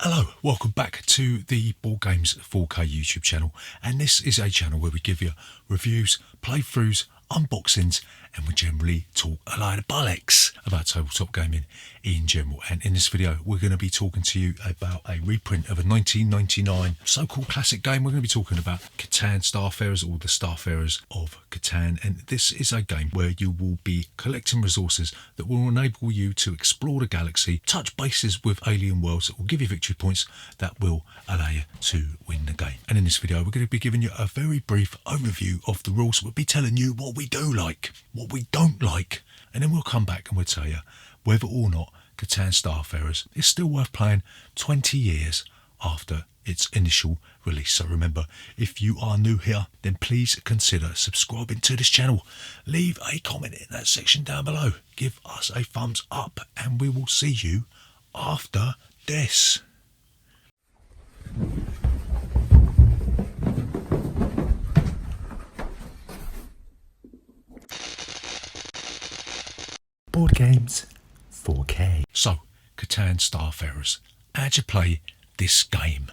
Hello, welcome back to the Board Games 4K YouTube channel, and this is a channel where we give you reviews, playthroughs, unboxings, and we generally talk a load of bollocks about tabletop gaming in general. And in this video we're going to be talking to you about a reprint of a 1999 so-called classic game. We're going to be talking about Catan Starfarers, or the Starfarers of Catan, and this is a game where you will be collecting resources that will enable you to explore the galaxy, touch bases with alien worlds that will give you victory points that will allow you to win the game. And in this video we're going to be giving you a very brief overview of the rules. We'll be telling you what we do like, what we don't like, and then we'll come back and we'll tell you whether or not Catan Starfarers is still worth playing 20 years after its initial release. So remember, if you are new here, then please consider subscribing to this channel. Leave a comment in that section down below, give us a thumbs up, and we will see you after this. Board Games 4K. So, Catan Starfarers. How'd you play this game?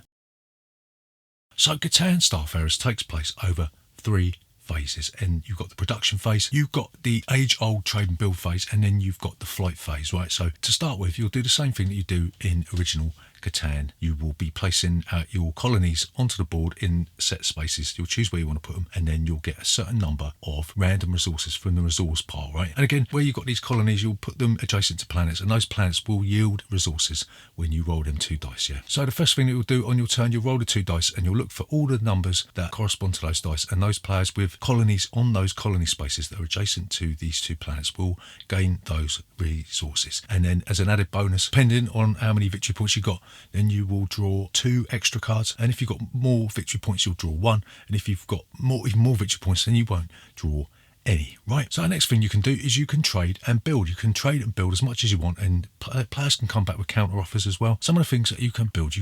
So, Catan Starfarers takes place over 3 phases, and you've got the production phase, you've got the age-old trade and build phase, and then you've got the flight phase, right? So to start with, you'll do the same thing that you do in original Catan. You will be placing your colonies onto the board in set spaces. You'll choose where you want to put them, and then you'll get a certain number of random resources from the resource pile, right? And again, where you've got these colonies, you'll put them adjacent to planets, and those planets will yield resources when you roll them 2 dice, yeah? So the first thing that you'll do on your turn, you'll roll the 2 dice, and you'll look for all the numbers that correspond to those dice, and those players with colonies on those colony spaces that are adjacent to these 2 planets will gain those resources. And then as an added bonus, depending on how many victory points you got, then you will draw 2 extra cards, and if you've got more victory points you'll draw 1, and if you've got even more victory points then you won't draw any, right? So the next thing you can do is you can trade and build. You can trade and build as much as you want, and players can come back with counter offers as well. Some of the things that you can build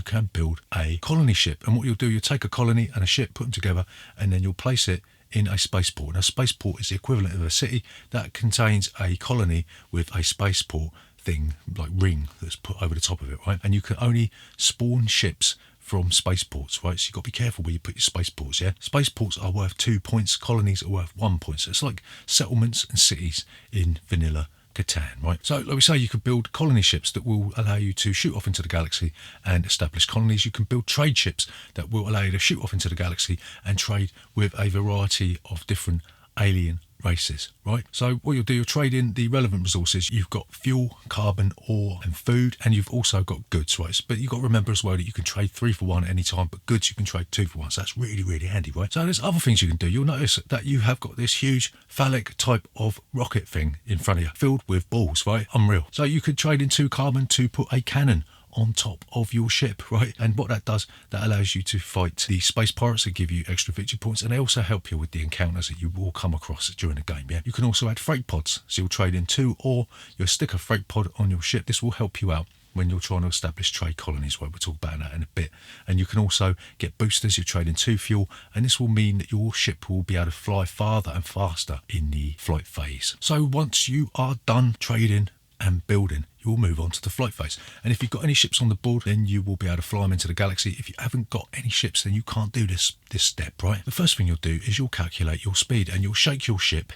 a colony ship, and what you'll do, you'll take a colony and a ship, put them together, and then you'll place it in a spaceport. Now, a spaceport is the equivalent of a city that contains a colony with a spaceport thing, like ring, that's put over the top of it, right? And you can only spawn ships from spaceports, right? So you've got to be careful where you put your spaceports, yeah? Spaceports are worth 2 points, colonies are worth 1 point. So it's like settlements and cities in vanilla Catan, right? So like we say, you could build colony ships that will allow you to shoot off into the galaxy and establish colonies. You can build trade ships that will allow you to shoot off into the galaxy and trade with a variety of different alien races, right? So what you'll do, you'll trade in the relevant resources. You've got fuel, carbon, ore, and food, and you've also got goods, right? But you've got to remember as well that you can trade 3 for 1 at any time, but goods you can trade 2 for 1. So that's really, really handy, right? So there's other things you can do. You'll notice that you have got this huge phallic type of rocket thing in front of you, filled with balls, right? Unreal. So you could trade in 2 carbon to put a cannon on top of your ship, right? And what that does, that allows you to fight the space pirates that give you extra victory points, and they also help you with the encounters that you will come across during the game, yeah? You can also add freight pods, so you'll trade in 2, or you'll stick a freight pod on your ship. This will help you out when you're trying to establish trade colonies, right? We'll talk about that in a bit. And you can also get boosters. You trade in 2 fuel, and this will mean that your ship will be able to fly farther and faster in the flight phase. So once you are done trading and building, you will move on to the flight phase. And if you've got any ships on the board, then you will be able to fly them into the galaxy. If you haven't got any ships, then you can't do this step, right? The first thing you'll do is you'll calculate your speed, and you'll shake your ship,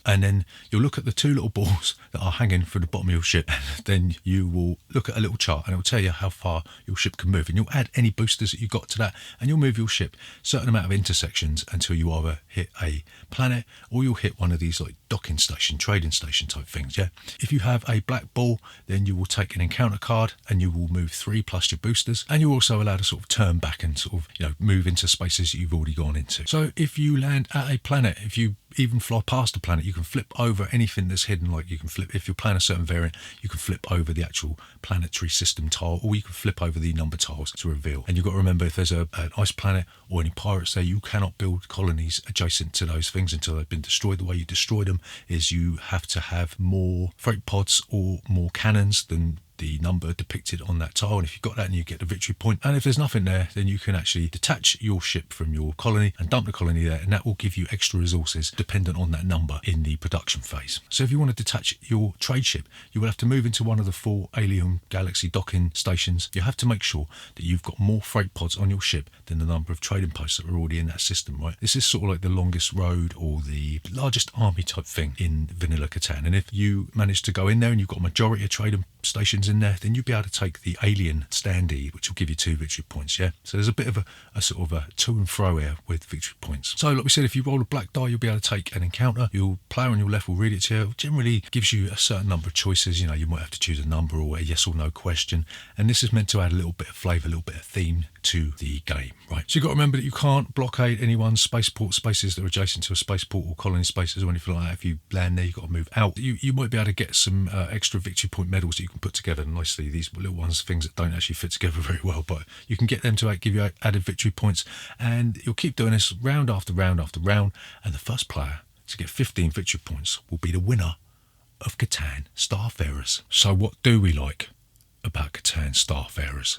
and then you'll look at the 2 little balls that are hanging from the bottom of your ship, and then you will look at a little chart, and it will tell you how far your ship can move, and you'll add any boosters that you've got to that, and you'll move your ship a certain amount of intersections until you either hit a planet or you'll hit one of these like docking station, trading station type things, yeah? If you have a black ball, then you will take an encounter card and you will move 3 plus your boosters, and you're also allowed to sort of turn back and sort of, you know, move into spaces that you've already gone into. So if you land at a planet, if you even fly past a planet, you can flip over anything that's hidden. Like you can flip, if you're playing a certain variant, you can flip over the actual planetary system tile, or you can flip over the number tiles to reveal. And you've got to remember, if there's an ice planet or any pirates there, you cannot build colonies adjacent to those things until they've been destroyed. The way you destroy them is you have to have more freight pods or more cannons than the number depicted on that tile, and if you've got that, and you get the victory point. And if there's nothing there, then you can actually detach your ship from your colony and dump the colony there, and that will give you extra resources dependent on that number in the production phase. So if you want to detach your trade ship, you will have to move into one of the 4 alien galaxy docking stations. You have to make sure that you've got more freight pods on your ship than the number of trading posts that are already in that system, right? This is sort of like the longest road or the largest army type thing in vanilla Catan. And if you manage to go in there and you've got a majority of trading stations in there, then you'll be able to take the alien standee, which will give you 2 victory points. Yeah, so there's a bit of a sort of a to and fro here with victory points. So like we said, if you roll a black die, you'll be able to take an encounter. Your player on your left will read it to you. It generally gives you a certain number of choices. You know, you might have to choose a number or a yes or no question, and this is meant to add a little bit of flavour, a little bit of theme to the game, right? So you've got to remember that you can't blockade anyone's spaceport spaces that are adjacent to a spaceport or colony spaces or anything like that. If you land there, you've got to move out. You might be able to get some extra victory point medals that you can put together nicely. These little ones, things that don't actually fit together very well, but you can get them to give you added victory points, and you'll keep doing this round after round after round, and the first player to get 15 victory points will be the winner of Catan Starfarers. So what do we like about Catan Starfarers?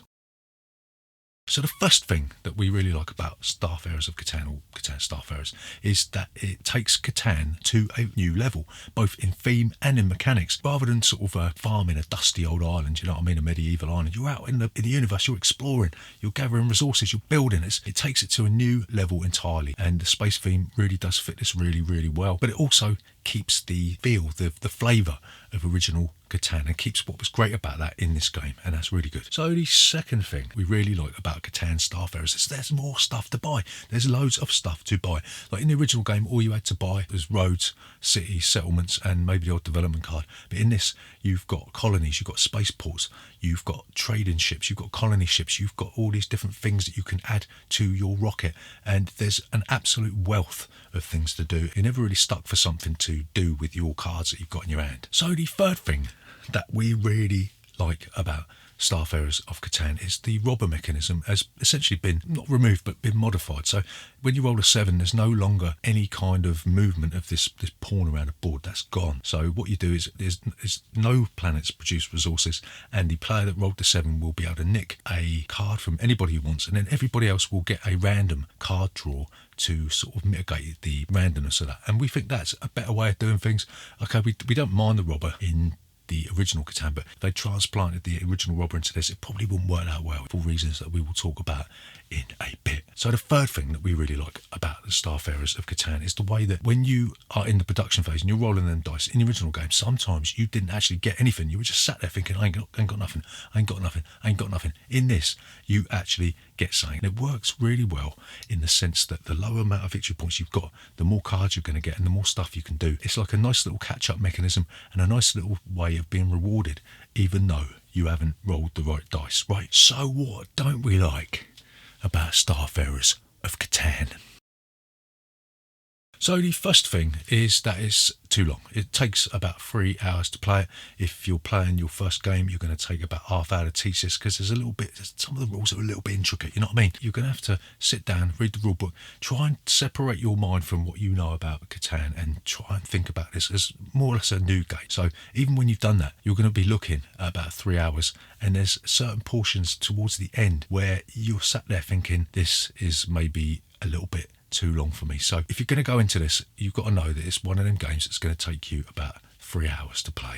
So the first thing that we really like about Starfarers of Catan, or Catan Starfarers, is that it takes Catan to a new level, both in theme and in mechanics. Rather than sort of farming a dusty old island, you know what I mean, a medieval island, you're out in the universe, you're exploring, you're gathering resources, you're building. It takes it to a new level entirely, and the space theme really does fit this really, really well. But it also keeps the feel, the flavour of original Catan, and keeps what was great about that in this game, and that's really good. So the second thing we really like about Catan Starfarers is there's more stuff to buy. There's loads of stuff to buy. Like in the original game, all you had to buy was roads, cities, settlements, and maybe the odd development card. But in this, you've got colonies, you've got spaceports, you've got trading ships, you've got colony ships, you've got all these different things that you can add to your rocket, and there's an absolute wealth of things to do. You're never really stuck for something to do with your cards that you've got in your hand. So the third thing that we really like about Starfarers of Catan is the robber mechanism has essentially been not removed but been modified. So when you roll a 7, there's no longer any kind of movement of this pawn around a board. That's gone. So what you do is there's no planets produce resources, and the player that rolled the 7 will be able to nick a card from anybody who wants, and then everybody else will get a random card draw to sort of mitigate the randomness of that. And we think that's a better way of doing things. Okay, we don't mind the robber in the original Catan, but if they transplanted the original robber into this, it probably wouldn't work that well for reasons that we will talk about in a bit. So the third thing that we really like about the Starfarers of Catan is the way that when you are in the production phase and you're rolling them dice in the original game, sometimes you didn't actually get anything. You were just sat there thinking, I ain't got nothing, I ain't got nothing, I ain't got nothing. In this, you actually get something. And it works really well in the sense that the lower amount of victory points you've got, the more cards you're going to get and the more stuff you can do. It's like a nice little catch-up mechanism and a nice little way of being rewarded, even though you haven't rolled the right dice. Right, so what don't we like about Starfarers of Catan? So the first thing is that it's too long. It takes about 3 hours to play it. If you're playing your first game, you're going to take about half hour to teach this, because there's a little bit, some of the rules are a little bit intricate, you know what I mean? You're going to have to sit down, read the rule book, try and separate your mind from what you know about Catan, and try and think about this as more or less a new game. So even when you've done that, you're going to be looking at about 3 hours, and there's certain portions towards the end where you're sat there thinking, this is maybe a little bit too long for me. So if you're going to go into this, you've got to know that it's one of them games that's going to take you about 3 hours to play.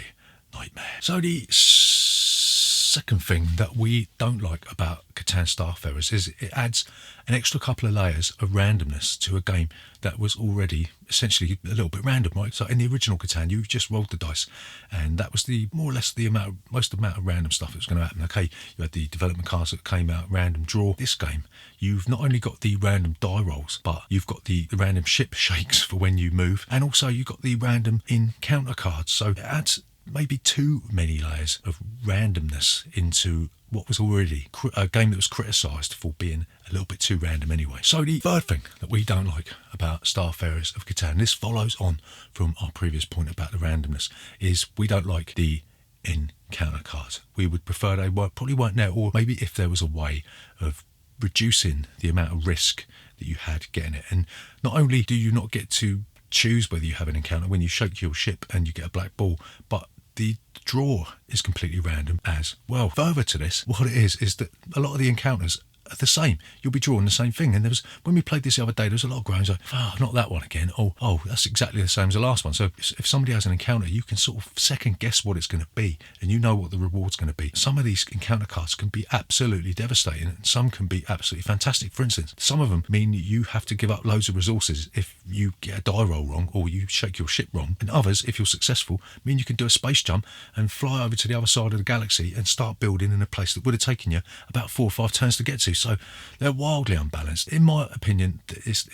Nightmare. So the second thing that we don't like about Catan Starfarers is it adds an extra couple of layers of randomness to a game that was already essentially a little bit random, right? So in the original Catan, you just rolled the dice, and that was the more or less the most amount of random stuff that was going to happen. Okay, you had the development cards that came out, random draw. This game, you've not only got the random die rolls, but you've got the random ship shakes for when you move, and also you've got the random encounter cards. So it adds maybe too many layers of randomness into what was already a game that was criticised for being a little bit too random anyway. So the third thing that we don't like about Starfarers of Catan, this follows on from our previous point about the randomness, is we don't like the encounter cards. We would prefer they probably weren't there, or maybe if there was a way of reducing the amount of risk that you had getting it. And not only do you not get to choose whether you have an encounter when you shake your ship and you get a black ball, but the draw is completely random as well. Further to this, what it is that a lot of the encounters are the same. You'll be drawing the same thing. And when we played this the other day, there was a lot of groans like, oh, not that one again. Oh, that's exactly the same as the last one. So if somebody has an encounter, you can sort of second guess what it's going to be, and you know what the reward's going to be. Some of these encounter cards can be absolutely devastating, and some can be absolutely fantastic. For instance, some of them mean you have to give up loads of resources if you get a die roll wrong or you shake your ship wrong. And others, if you're successful, mean you can do a space jump and fly over to the other side of the galaxy and start building in a place that would have taken you about 4 or 5 turns to get to. So they're wildly unbalanced. In my opinion,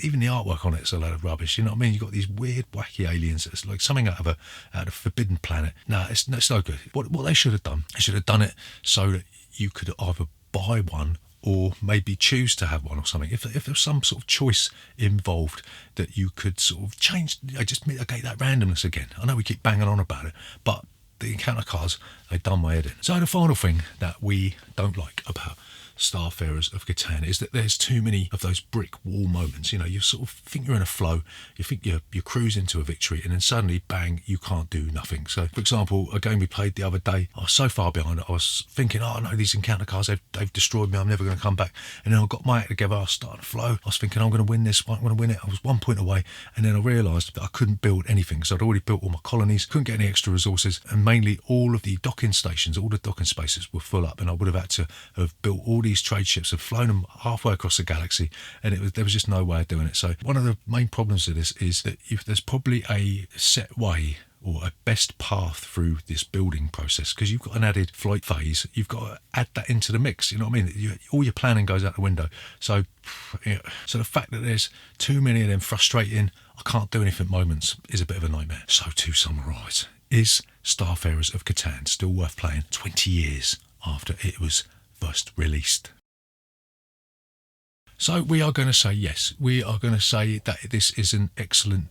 even the artwork on it is a load of rubbish. You know what I mean? You've got these weird, wacky aliens. It's like something out of a forbidden planet. No, it's no good. What they should have done, they should have done it so that you could either buy one or maybe choose to have one or something. If there's some sort of choice involved that you could sort of change, just mitigate that randomness again. I know we keep banging on about it, but the encounter cards, they've done my head in. So the final thing that we don't like about Starfarers of Catan is that there's too many of those brick wall moments. You know, you sort of think you're in a flow, you think you're cruising to a victory, and then suddenly, bang, you can't do nothing. So, for example, a game we played the other day, I was so far behind, I was thinking, oh no, these encounter cards, they've destroyed me, I'm never going to come back. And then I got my act together, I was starting to flow, I was thinking, I'm going to win this, I'm going to win it. I was 1 point away, and then I realised that I couldn't build anything, because I'd already built all my colonies, couldn't get any extra resources, and mainly all of the docking stations, all the docking spaces were full up, and I would have had to have built all these trade ships, have flown them halfway across the galaxy, and there was just no way of doing it. So one of the main problems of this is that there's probably a set way or a best path through this building process, because you've got an added flight phase, you've got to add that into the mix. You know what I mean? All your planning goes out the window. So the fact that there's too many of them frustrating, I can't do anything moments is a bit of a nightmare. So to summarise, is Starfarers of Catan still worth playing 20 years after it was first released? So we are going to say yes. We are going to say that this is an excellent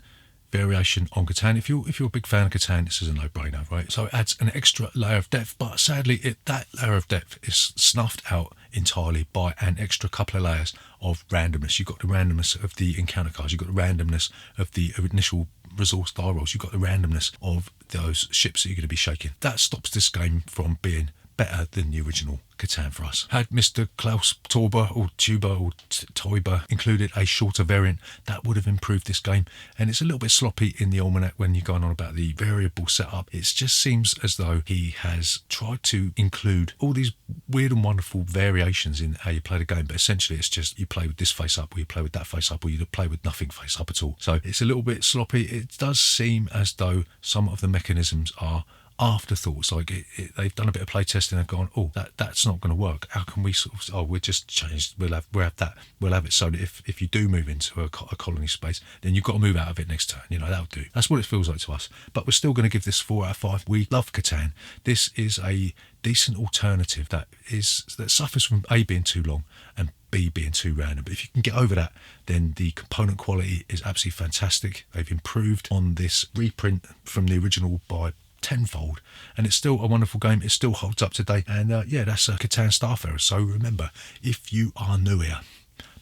variation on Catan. If you're a big fan of Catan, this is a no-brainer, right? So it adds an extra layer of depth, but sadly that layer of depth is snuffed out entirely by an extra couple of layers of randomness. You've got the randomness of the encounter cards, you've got the randomness of the initial resource die rolls, you've got the randomness of those ships that you're going to be shaking. That stops this game from being better than the original Catan for us. Had Mr. Klaus Teuber or Teuber included a shorter variant, that would have improved this game. And it's a little bit sloppy in the almanac when you're going on about the variable setup. It just seems as though he has tried to include all these weird and wonderful variations in how you play the game, but essentially it's just you play with this face up, or you play with that face up, or you play with nothing face up at all. So it's a little bit sloppy. It does seem as though some of the mechanisms are afterthoughts. Like they've done a bit of play testing and gone, oh, that's not going to work. How can we sort of, we'll just change, we'll have it so that if you do move into a colony space, then you've got to move out of it next turn. You know, that'll do. That's what it feels like to us. But we're still going to give this 4 out of 5. We love Catan. This is a decent alternative that suffers from A, being too long, and B, being too random. But if you can get over that, then the component quality is absolutely fantastic. They've improved on this reprint from the original by tenfold, and it's still a wonderful game. It still holds up today, and that's Catan Starfarers. So remember, if you are new here,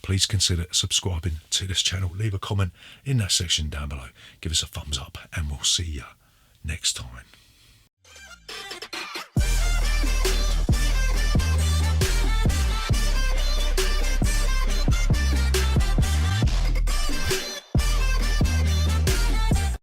please consider subscribing to this channel. Leave a comment in that section down below, give us a thumbs up, and we'll see you next time.